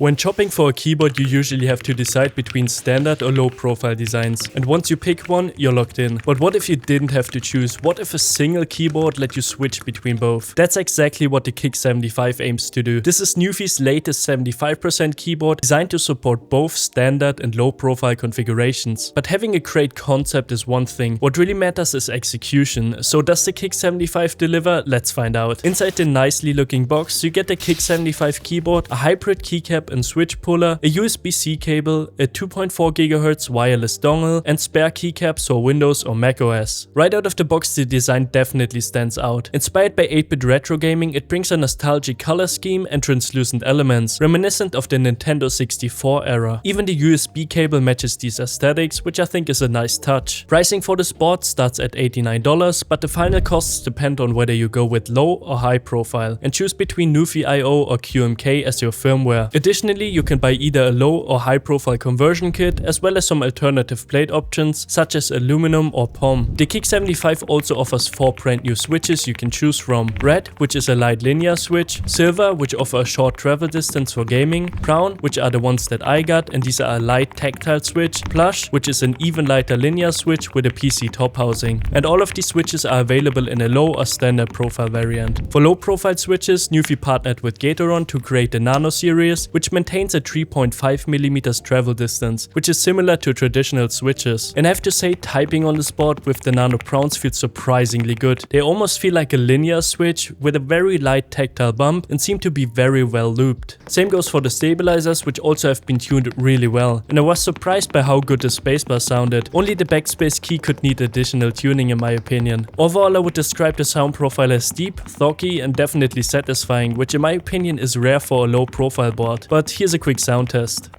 When shopping for a keyboard, you usually have to decide between standard or low profile designs. And once you pick one, you're locked in. But what if you didn't have to choose? What if a single keyboard let you switch between both? That's exactly what the Kick75 aims to do. This is Nuphy's latest 75% keyboard, designed to support both standard and low profile configurations. But having a great concept is one thing. What really matters is execution. So does the Kick75 deliver? Let's find out. Inside the nicely looking box, you get the Kick75 keyboard, a hybrid keycap and switch puller, a USB-C cable, a 2.4 GHz wireless dongle, and spare keycaps for Windows or Mac OS. Right out of the box, the design definitely stands out. Inspired by 8-bit retro gaming, it brings a nostalgic color scheme and translucent elements, reminiscent of the Nintendo 64 era. Even the USB cable matches these aesthetics, which I think is a nice touch. Pricing for this board starts at $89, but the final costs depend on whether you go with low or high profile, and choose between Nuphy IO or QMK as your firmware. Additionally, you can buy either a low or high profile conversion kit, as well as some alternative blade options such as aluminum or POM. The Kick75 also offers 4 brand new switches you can choose from. Red, which is a light linear switch, silver, which offer a short travel distance for gaming, brown, which are the ones that I got, and these are a light tactile switch, plush, which is an even lighter linear switch with a PC top housing. And all of these switches are available in a low or standard profile variant. For low profile switches, Nuphy partnered with Gateron to create the Nano series, which maintains a 3.5mm travel distance, which is similar to traditional switches. And I have to say, typing on this board with the Nano Browns feels surprisingly good. They almost feel like a linear switch with a very light tactile bump and seem to be very well looped. Same goes for the stabilizers, which also have been tuned really well. And I was surprised by how good the spacebar sounded. Only the backspace key could need additional tuning in my opinion. Overall, I would describe the sound profile as deep, throaty, and definitely satisfying, which in my opinion is rare for a low profile board. But here's a quick sound test.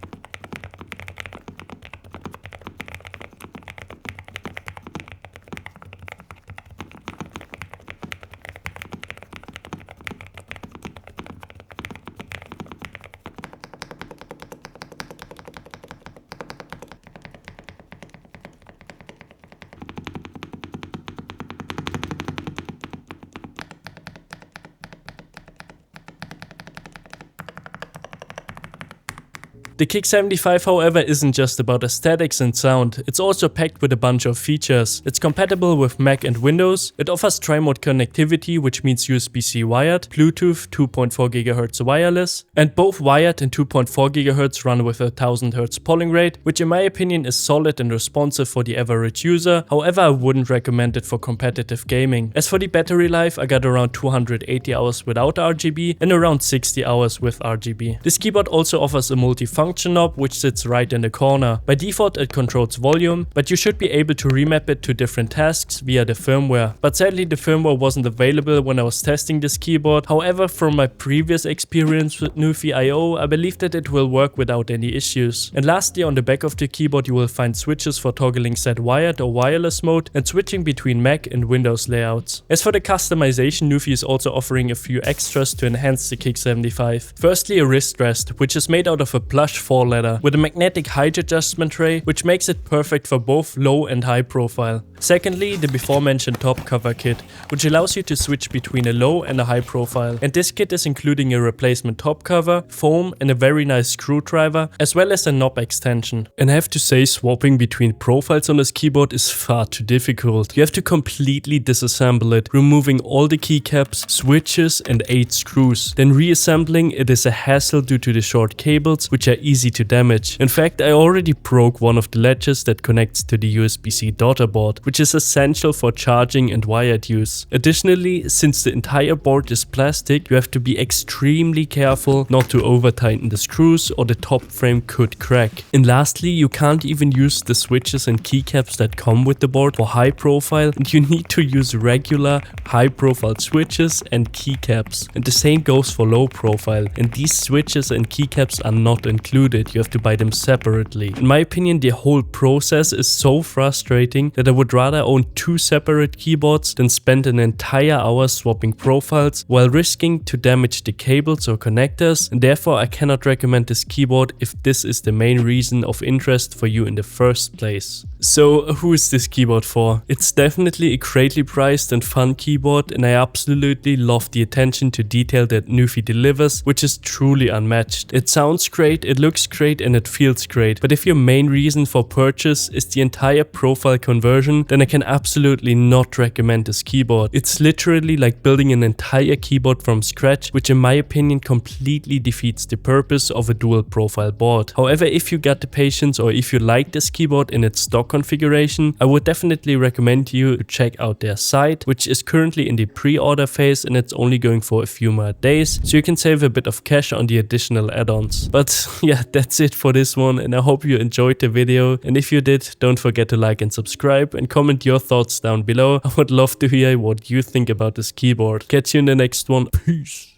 The Kick75, however, isn't just about aesthetics and sound, it's also packed with a bunch of features. It's compatible with Mac and Windows, it offers tri-mode connectivity, which means USB-C wired, Bluetooth 2.4 GHz wireless, and both wired and 2.4 GHz run with a 1000 Hz polling rate, which in my opinion is solid and responsive for the average user. However, I wouldn't recommend it for competitive gaming. As for the battery life, I got around 280 hours without RGB and around 60 hours with RGB. This keyboard also offers a multifunction knob, which sits right in the corner. By default, it controls volume, but you should be able to remap it to different tasks via the firmware. But sadly, the firmware wasn't available when I was testing this keyboard. However, from my previous experience with Nuphy IO, I believe that it will work without any issues. And lastly, on the back of the keyboard, you will find switches for toggling set wired or wireless mode and switching between Mac and Windows layouts. As for the customization, Nuphy is also offering a few extras to enhance the Kick75. Firstly, a wrist rest, which is made out of a plush 4-ladder with a magnetic height adjustment tray, which makes it perfect for both low and high profile. Secondly, the before mentioned top cover kit, which allows you to switch between a low and a high profile. And this kit is including a replacement top cover, foam, and a very nice screwdriver, as well as a knob extension. And I have to say, swapping between profiles on this keyboard is far too difficult. You have to completely disassemble it, removing all the keycaps, switches, and 8 screws. Then reassembling it is a hassle due to the short cables, which are easy to damage. In fact, I already broke one of the latches that connects to the USB-C daughter board, which is essential for charging and wired use. Additionally, since the entire board is plastic, you have to be extremely careful not to over tighten the screws or the top frame could crack. And lastly, you can't even use the switches and keycaps that come with the board for high profile, and you need to use regular high profile switches and keycaps. And the same goes for low profile, and these switches and keycaps are not included included, you have to buy them separately. In my opinion, the whole process is so frustrating that I would rather own 2 separate keyboards than spend an entire hour swapping profiles while risking to damage the cables or connectors, and therefore I cannot recommend this keyboard if this is the main reason of interest for you in the first place. So who is this keyboard for? It's definitely a greatly priced and fun keyboard, and I absolutely love the attention to detail that Nuphy delivers, which is truly unmatched. It sounds great, it looks great, and it feels great, but if your main reason for purchase is the entire profile conversion, then I can absolutely not recommend this keyboard. It's literally like building an entire keyboard from scratch, which in my opinion completely defeats the purpose of a dual profile board. However, if you got the patience or if you like this keyboard in its stock configuration, I would definitely recommend you to check out their site, which is currently in the pre-order phase and it's only going for a few more days, so you can save a bit of cash on the additional add-ons. But yeah, that's it for this one, and I hope you enjoyed the video, and if you did, don't forget to like and subscribe and comment your thoughts down below. I would love to hear what you think about this keyboard. Catch you in the next one. Peace.